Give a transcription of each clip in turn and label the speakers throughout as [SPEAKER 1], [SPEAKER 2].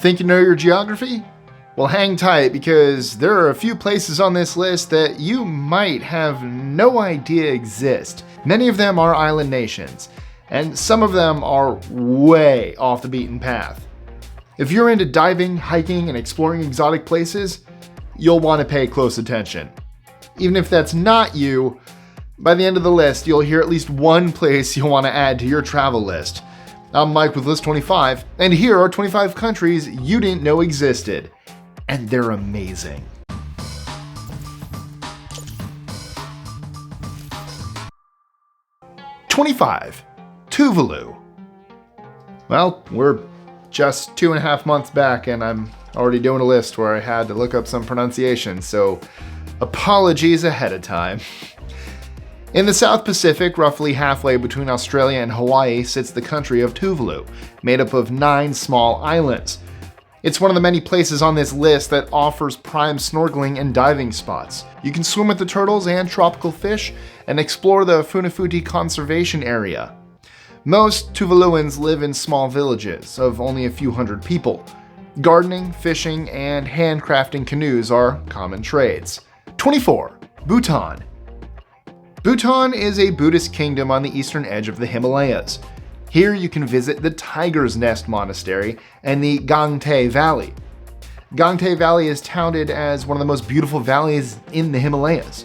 [SPEAKER 1] Think you know your geography? Well, hang tight because there are a few places on this list that you might have no idea exist. Many of them are island nations, and some of them are way off the beaten path. If you're into diving, hiking, and exploring exotic places, you'll want to pay close attention. Even if that's not you, by the end of the list, you'll hear at least one place you'll want to add to your travel list. I'm Mike with List 25, and here are 25 countries you didn't know existed. And they're amazing. #25. Tuvalu. Well, we're just 2.5 months back and I'm already doing a list where I had to look up some pronunciation, so apologies ahead of time. In the South Pacific, roughly halfway between Australia and Hawaii, sits the country of Tuvalu, made up of 9 small islands. It's one of the many places on this list that offers prime snorkeling and diving spots. You can swim with the turtles and tropical fish and explore the Funafuti Conservation Area. Most Tuvaluans live in small villages of only a few hundred people. Gardening, fishing, and handcrafting canoes are common trades. #24. Bhutan. Bhutan is a Buddhist kingdom on the eastern edge of the Himalayas. Here you can visit the Tiger's Nest Monastery and the Gangte Valley. Gangte Valley is touted as one of the most beautiful valleys in the Himalayas.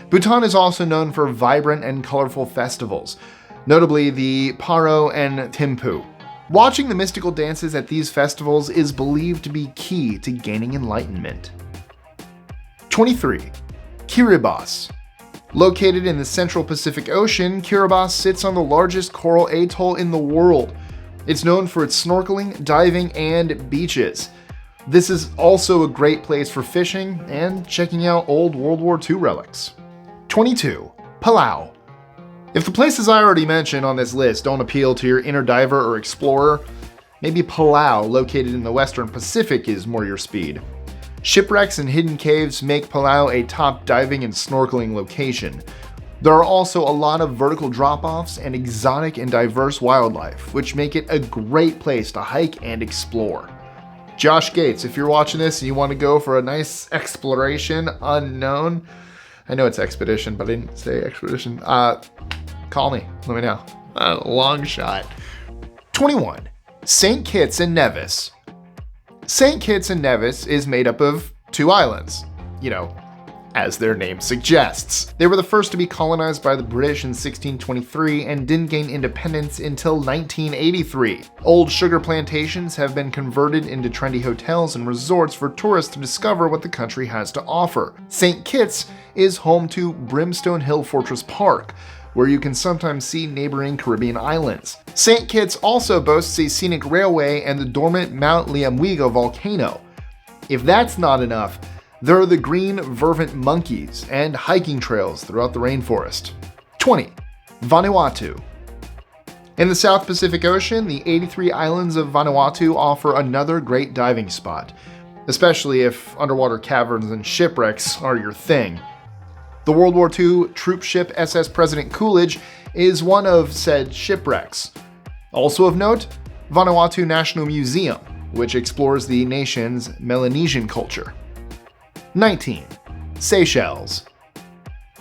[SPEAKER 1] Bhutan is also known for vibrant and colorful festivals, notably the Paro and Thimphu. Watching the mystical dances at these festivals is believed to be key to gaining enlightenment. #23. Kiribati. Located in the central Pacific Ocean, Kiribati sits on the largest coral atoll in the world. It's known for its snorkeling, diving, and beaches. This is also a great place for fishing and checking out old World War II relics. #22. Palau. If the places I already mentioned on this list don't appeal to your inner diver or explorer, maybe Palau, located in the Western Pacific, is more your speed. Shipwrecks and hidden caves make Palau a top diving and snorkeling location. There are also a lot of vertical drop-offs and exotic and diverse wildlife, which make it a great place to hike and explore. Josh Gates, if you're watching this and you want to go for a nice exploration unknown, I know it's expedition, but I didn't say expedition, call me, let me know. Long shot. #21. St. Kitts and Nevis. St. Kitts and Nevis is made up of 2 islands, as their name suggests. They were the first to be colonized by the British in 1623 and didn't gain independence until 1983. Old sugar plantations have been converted into trendy hotels and resorts for tourists to discover what the country has to offer. St. Kitts is home to Brimstone Hill Fortress Park, where you can sometimes see neighboring Caribbean islands. St. Kitts also boasts a scenic railway and the dormant Mount Liamwiga volcano. If that's not enough, there are the green vervant monkeys and hiking trails throughout the rainforest. #20. Vanuatu. In the South Pacific Ocean, the 83 islands of Vanuatu offer another great diving spot, especially if underwater caverns and shipwrecks are your thing. The World War II troop ship SS President Coolidge is one of said shipwrecks. Also of note, Vanuatu National Museum, which explores the nation's Melanesian culture. 19. Seychelles.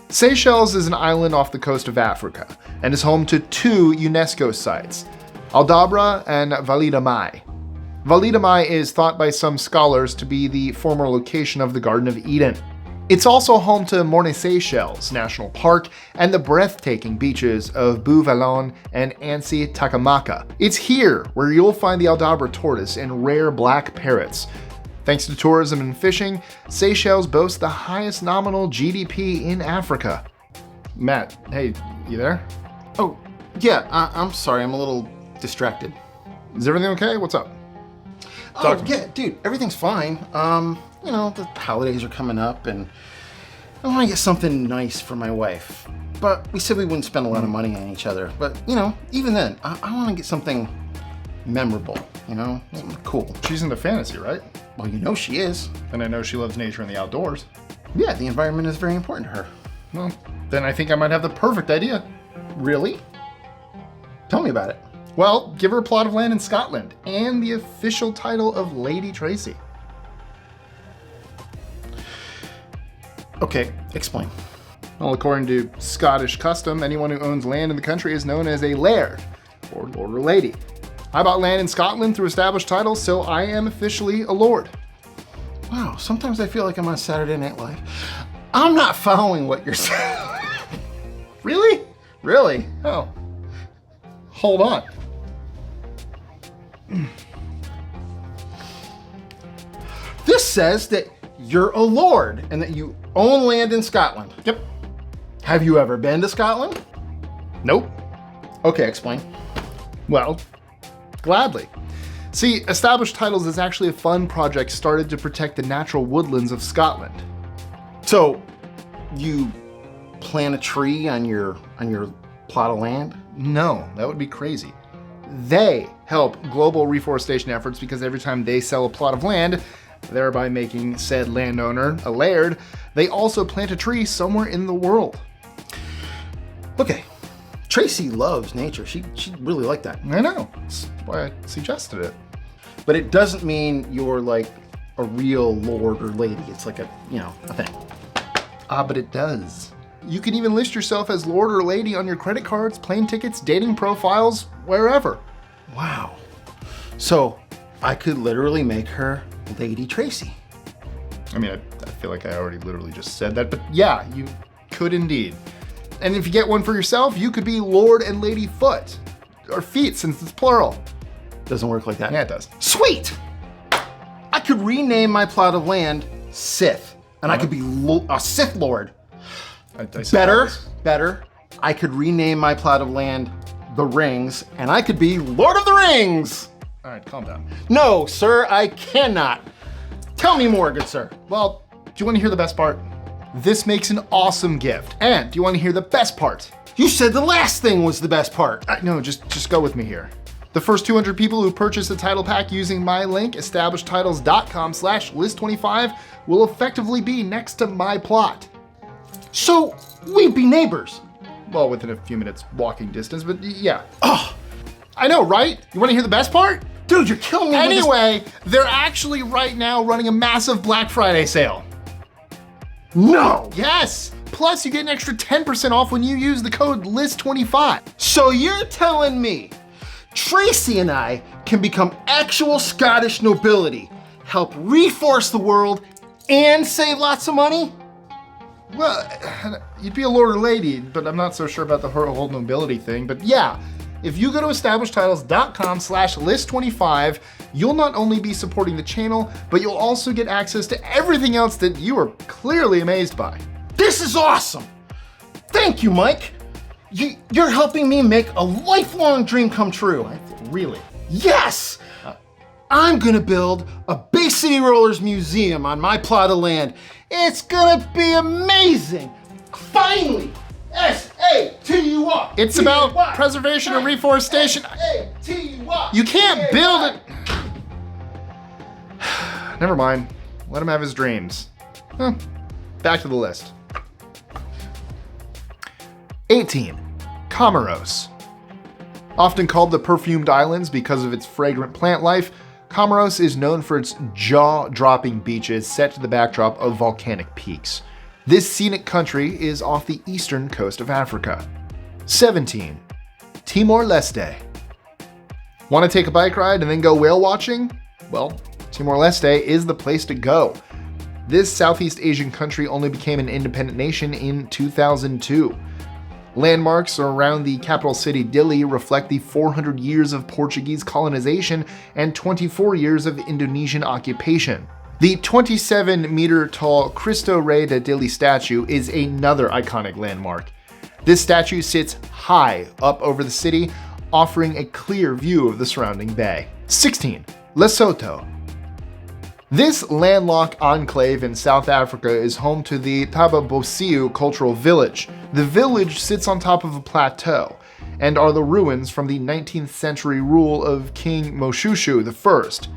[SPEAKER 1] Seychelles is an island off the coast of Africa and is home to 2 UNESCO sites, Aldabra and Vallée de Mai. Vallée de Mai is thought by some scholars to be the former location of the Garden of Eden. It's also home to Morne Seychelles National Park and the breathtaking beaches of Bouvaillon and Ansi Takamaka. It's here where you'll find the Aldabra tortoise and rare black parrots. Thanks to tourism and fishing, Seychelles boasts the highest nominal GDP in Africa. Matt, hey, you there?
[SPEAKER 2] Oh, yeah, I'm sorry, I'm a little distracted.
[SPEAKER 1] Is everything okay? What's up?
[SPEAKER 2] Yeah, dude, everything's fine. The holidays are coming up and I want to get something nice for my wife. But we said we wouldn't spend a lot of money on each other. But, even then, I want to get something memorable, something cool.
[SPEAKER 1] She's into fantasy, right?
[SPEAKER 2] Well, she is.
[SPEAKER 1] And I know she loves nature and the outdoors.
[SPEAKER 2] Yeah, the environment is very important to her.
[SPEAKER 1] Well, then I think I might have the perfect idea.
[SPEAKER 2] Really? Tell me about it.
[SPEAKER 1] Well, give her a plot of land in Scotland and the official title of Lady Tracy.
[SPEAKER 2] Okay, explain.
[SPEAKER 1] Well, according to Scottish custom, anyone who owns land in the country is known as a laird, or lord or lady. I bought land in Scotland through established titles, so I am officially a lord.
[SPEAKER 2] Wow, sometimes I feel like I'm on Saturday Night Live. I'm not following what you're saying.
[SPEAKER 1] Really?
[SPEAKER 2] Really?
[SPEAKER 1] Oh. Hold on.
[SPEAKER 2] This says that you're a lord and that you own land in Scotland.
[SPEAKER 1] Yep.
[SPEAKER 2] Have you ever been to Scotland?
[SPEAKER 1] Nope.
[SPEAKER 2] Okay, explain.
[SPEAKER 1] Well, gladly. See, Established Titles is actually a fun project started to protect the natural woodlands of Scotland.
[SPEAKER 2] So, you plant a tree on your plot of land?
[SPEAKER 1] No, that would be crazy. They help global reforestation efforts because every time they sell a plot of land, thereby making said landowner a laird, they also plant a tree somewhere in the world.
[SPEAKER 2] Okay. Tracy loves nature. She really liked that.
[SPEAKER 1] I know. That's why I suggested it.
[SPEAKER 2] But it doesn't mean you're like a real lord or lady. It's like a thing.
[SPEAKER 1] But it does. You can even list yourself as lord or lady on your credit cards, plane tickets, dating profiles, wherever.
[SPEAKER 2] Wow. So I could literally make her Lady Tracy.
[SPEAKER 1] I mean, I feel like I already literally just said that, but yeah, you could indeed. And if you get one for yourself, you could be Lord and Lady Foot. Or feet, since it's plural.
[SPEAKER 2] Doesn't work like that.
[SPEAKER 1] Yeah, it does.
[SPEAKER 2] Sweet! I could rename my plot of land Sith, and I could be a Sith Lord. Better. I could rename my plot of land The Rings, and I could be Lord of the Rings!
[SPEAKER 1] All right, calm down.
[SPEAKER 2] No, sir, I cannot. Tell me more, good sir.
[SPEAKER 1] Well, do you want to hear the best part? This makes an awesome gift. And do you want to hear the best part?
[SPEAKER 2] You said the last thing was the best part.
[SPEAKER 1] No, just go with me here. The first 200 people who purchase the title pack using my link, establishedtitles.com/list25, will effectively be next to my plot.
[SPEAKER 2] So, we'd be neighbors.
[SPEAKER 1] Well, within a few minutes walking distance, but yeah. Oh, I know, right? You want to hear the best part?
[SPEAKER 2] Dude, you're killing me.
[SPEAKER 1] Anyway, they're actually right now running a massive Black Friday sale.
[SPEAKER 2] No!
[SPEAKER 1] Yes! Plus, you get an extra 10% off when you use the code LIST25.
[SPEAKER 2] So you're telling me Tracy and I can become actual Scottish nobility, help reforest the world, and save lots of money?
[SPEAKER 1] Well, you'd be a lord or lady, but I'm not so sure about the whole nobility thing. But yeah, if you go to establishedtitles.com/list25, you'll not only be supporting the channel, but you'll also get access to everything else that you are clearly amazed by.
[SPEAKER 2] This is awesome! Thank you, Mike! You're helping me make a lifelong dream come true.
[SPEAKER 1] Really?
[SPEAKER 2] Yes! I'm gonna build a Bay City Rollers museum on my plot of land. It's gonna be amazing! Finally! S-A-T-U-R!
[SPEAKER 1] It's about preservation and reforestation.
[SPEAKER 2] S-A-T-U-R!
[SPEAKER 1] You can't build it! Never mind. Let him have his dreams. Back to the list. 18. Comoros. Often called the Perfumed Islands because of its fragrant plant life, Comoros is known for its jaw-dropping beaches set to the backdrop of volcanic peaks. This scenic country is off the eastern coast of Africa. 17. Timor-Leste. Want to take a bike ride and then go whale watching? Well, Timor-Leste is the place to go. This Southeast Asian country only became an independent nation in 2002. Landmarks around the capital city Dili reflect the 400 years of Portuguese colonization and 24 years of Indonesian occupation. The 27-meter tall Cristo Rei de Dili statue is another iconic landmark. This statue sits high up over the city, offering a clear view of the surrounding bay. 16. Lesotho. This landlocked enclave in South Africa is home to the Thaba-Bosiu Cultural Village. The village sits on top of a plateau and are the ruins from the 19th century rule of King Moshoeshoe I.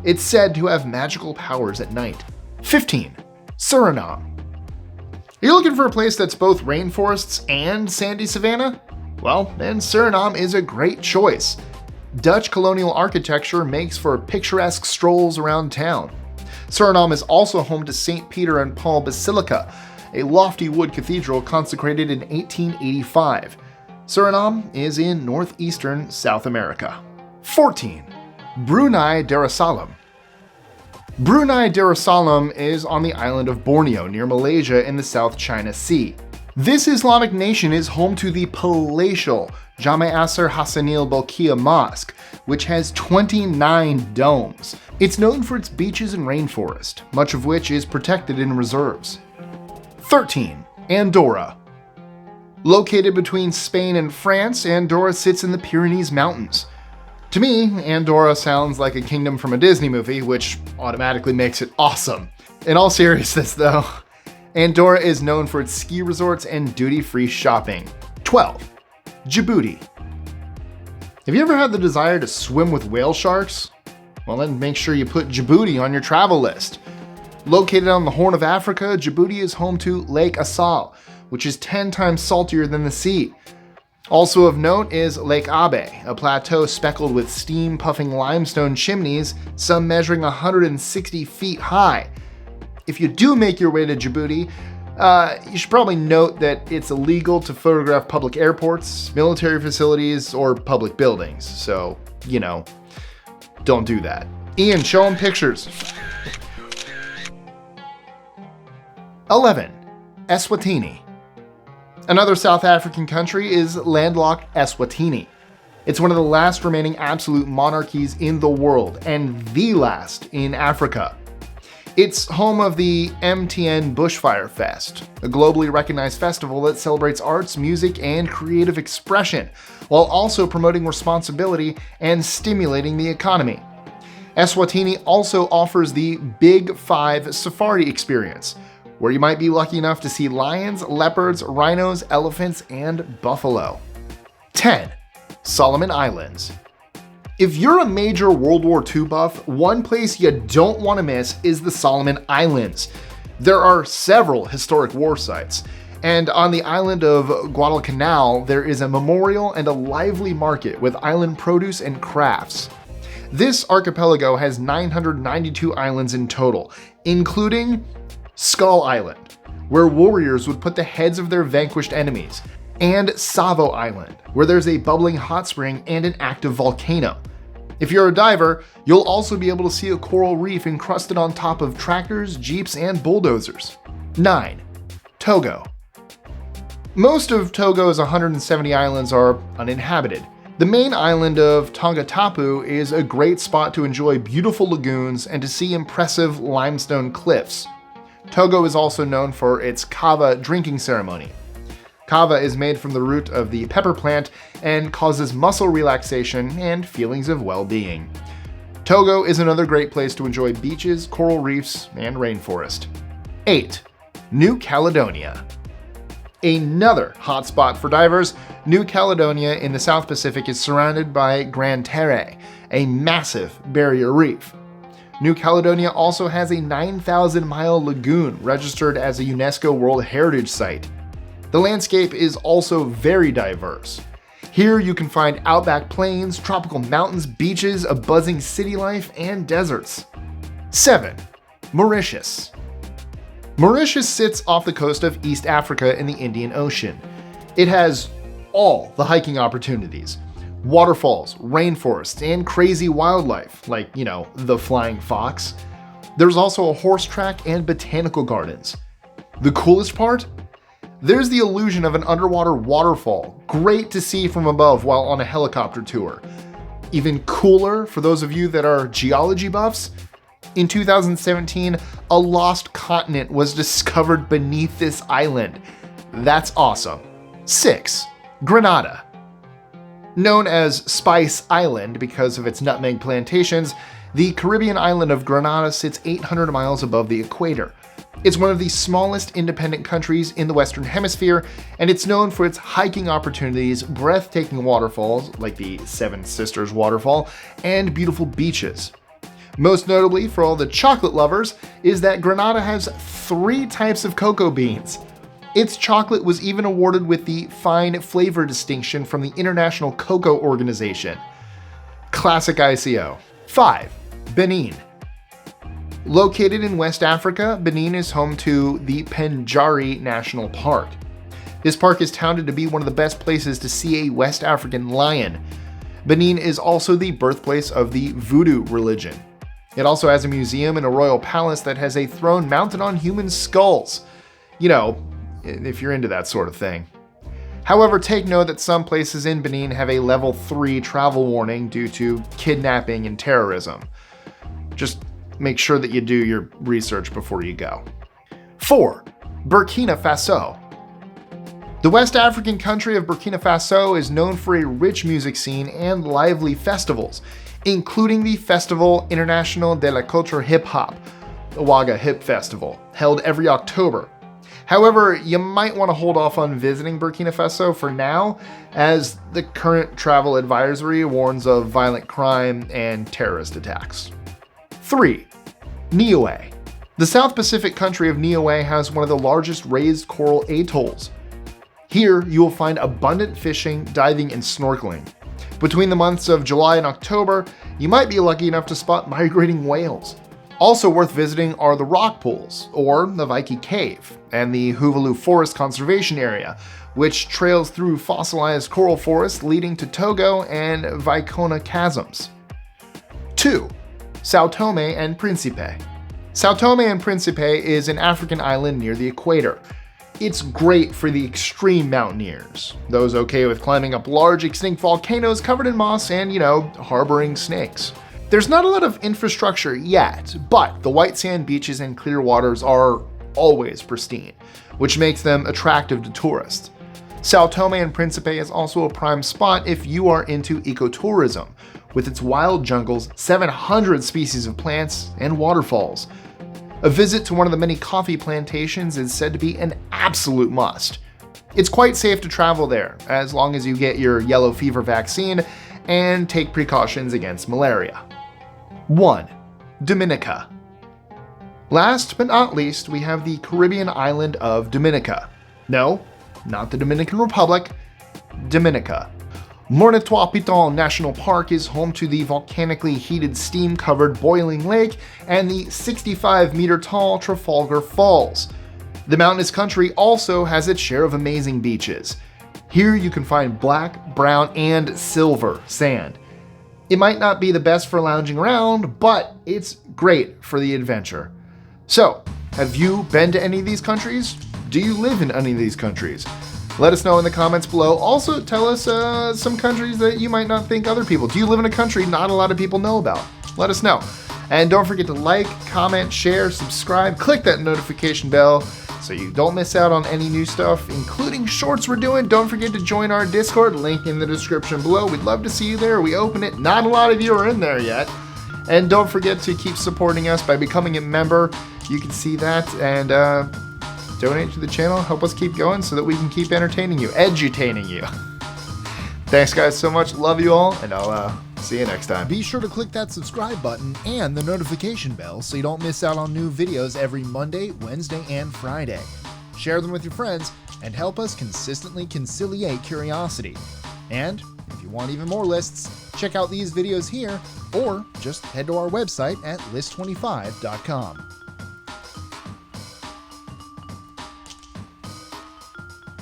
[SPEAKER 1] It's said to have magical powers at night. 15. Suriname. Are you looking for a place that's both rainforests and sandy savanna? Well, then Suriname is a great choice. Dutch colonial architecture makes for picturesque strolls around town. Suriname is also home to St. Peter and Paul Basilica, a lofty wood cathedral consecrated in 1885. Suriname is in northeastern South America. 14. Brunei Darussalam. Brunei Darussalam is on the island of Borneo near Malaysia in the South China Sea. This Islamic nation is home to the palatial Jami' Asr Hassanil Bolkiah Mosque, which has 29 domes. It's known for its beaches and rainforest, much of which is protected in reserves. 13. Andorra. Located between Spain and France, Andorra sits in the Pyrenees Mountains. To me, Andorra sounds like a kingdom from a Disney movie, which automatically makes it awesome. In all seriousness though, Andorra is known for its ski resorts and duty-free shopping. 12. Djibouti. Have you ever had the desire to swim with whale sharks? Well, then make sure you put Djibouti on your travel list. Located on the Horn of Africa, Djibouti is home to Lake Assal, which is 10 times saltier than the sea. Also of note is Lake Abe, a plateau speckled with steam-puffing limestone chimneys, some measuring 160 feet high. If you do make your way to Djibouti, you should probably note that it's illegal to photograph public airports, military facilities, or public buildings. So, don't do that. Ian, show them pictures. 11. Eswatini. Another South African country is landlocked Eswatini. It's one of the last remaining absolute monarchies in the world, and the last in Africa. It's home of the MTN Bushfire Fest, a globally recognized festival that celebrates arts, music, and creative expression, while also promoting responsibility and stimulating the economy. Eswatini also offers the Big Five Safari experience, where you might be lucky enough to see lions, leopards, rhinos, elephants, and buffalo. 10. Solomon Islands. If you're a major World War II buff, one place you don't want to miss is the Solomon Islands. There are several historic war sites, and on the island of Guadalcanal, there is a memorial and a lively market with island produce and crafts. This archipelago has 992 islands in total, including Skull Island, where warriors would put the heads of their vanquished enemies, and Savo Island, where there's a bubbling hot spring and an active volcano. If you're a diver, you'll also be able to see a coral reef encrusted on top of tractors, jeeps, and bulldozers. 9. Togo. Most of Togo's 170 islands are uninhabited. The main island of Tongatapu is a great spot to enjoy beautiful lagoons and to see impressive limestone cliffs. Togo is also known for its kava drinking ceremony. Kava is made from the root of the pepper plant and causes muscle relaxation and feelings of well-being. Togo is another great place to enjoy beaches, coral reefs, and rainforest. 8. New Caledonia. Another hotspot for divers, New Caledonia in the South Pacific is surrounded by Grand Terre, a massive barrier reef. New Caledonia also has a 9,000-mile lagoon registered as a UNESCO World Heritage Site. The landscape is also very diverse. Here you can find outback plains, tropical mountains, beaches, a buzzing city life, and deserts. 7. Mauritius. Mauritius sits off the coast of East Africa in the Indian Ocean. It has all the hiking opportunities. Waterfalls, rainforests, and crazy wildlife, like, the flying fox. There's also a horse track and botanical gardens. The coolest part? There's the illusion of an underwater waterfall, great to see from above while on a helicopter tour. Even cooler for those of you that are geology buffs, in 2017, a lost continent was discovered beneath this island. That's awesome. 6. Grenada. Known as Spice Island because of its nutmeg plantations, the Caribbean island of Grenada sits 800 miles above the equator. It's one of the smallest independent countries in the Western Hemisphere, and it's known for its hiking opportunities, breathtaking waterfalls like the Seven Sisters Waterfall, and beautiful beaches. Most notably for all the chocolate lovers is that Grenada has 3 types of cocoa beans. Its chocolate was even awarded with the Fine Flavor distinction from the International Cocoa Organization. Classic ICO. 5. Benin. Located in West Africa, Benin is home to the Pendjari National Park. This park is touted to be one of the best places to see a West African lion. Benin is also the birthplace of the Voodoo religion. It also has a museum and a royal palace that has a throne mounted on human skulls. You know, if you're into that sort of thing. However, take note that some places in Benin have a level 3 travel warning due to kidnapping and terrorism. Just make sure that you do your research before you go. 4. Burkina Faso. The West African country of Burkina Faso is known for a rich music scene and lively festivals, including the Festival International de la Culture Hip Hop, the Ouaga Hip Festival, held every October. However, you might want to hold off on visiting Burkina Faso for now, as the current travel advisory warns of violent crime and terrorist attacks. 3. Niue. The South Pacific country of Niue has one of the largest raised coral atolls. Here, you will find abundant fishing, diving, and snorkeling. Between the months of July and October, you might be lucky enough to spot migrating whales. Also worth visiting are the rock pools, or the Vaiki Cave, and the Huvalu Forest Conservation Area, which trails through fossilized coral forests leading to Togo and Vicona chasms. 2. Sao Tome and Principe. Sao Tome and Principe is an African island near the equator. It's great for the extreme mountaineers, those okay with climbing up large extinct volcanoes covered in moss and, harboring snakes. There's not a lot of infrastructure yet, but the white sand beaches and clear waters are always pristine, which makes them attractive to tourists. Sao Tome and Principe is also a prime spot if you are into ecotourism, with its wild jungles, 700 species of plants, and waterfalls. A visit to one of the many coffee plantations is said to be an absolute must. It's quite safe to travel there, as long as you get your yellow fever vaccine and take precautions against malaria. 1. Dominica. Last but not least, we have the Caribbean island of Dominica. No, not the Dominican Republic, Dominica. Morne-Trois Pitons National Park is home to the volcanically heated steam-covered boiling lake and the 65-meter-tall Trafalgar Falls. The mountainous country also has its share of amazing beaches. Here you can find black, brown, and silver sand. It might not be the best for lounging around, but it's great for the adventure. So, have you been to any of these countries? Do you live in any of these countries? Let us know in the comments below. Also, tell us some countries that you might not think other people. Do you live in a country not a lot of people know about? Let us know. And don't forget to like, comment, share, subscribe, click that notification bell so you don't miss out on any new stuff, including shorts we're doing. Don't forget to join our Discord, link in the description below. We'd love to see you there. We open it. Not a lot of you are in there yet. And don't forget to keep supporting us by becoming a member. You can see that and donate to the channel, help us keep going so that we can keep entertaining you, edutaining you. Thanks guys so much, love you all, and I'll see you next time.
[SPEAKER 3] Be sure to click that subscribe button and the notification bell so you don't miss out on new videos every Monday, Wednesday, and Friday. Share them with your friends and help us consistently conciliate curiosity. And if you want even more lists, check out these videos here or just head to our website at list25.com.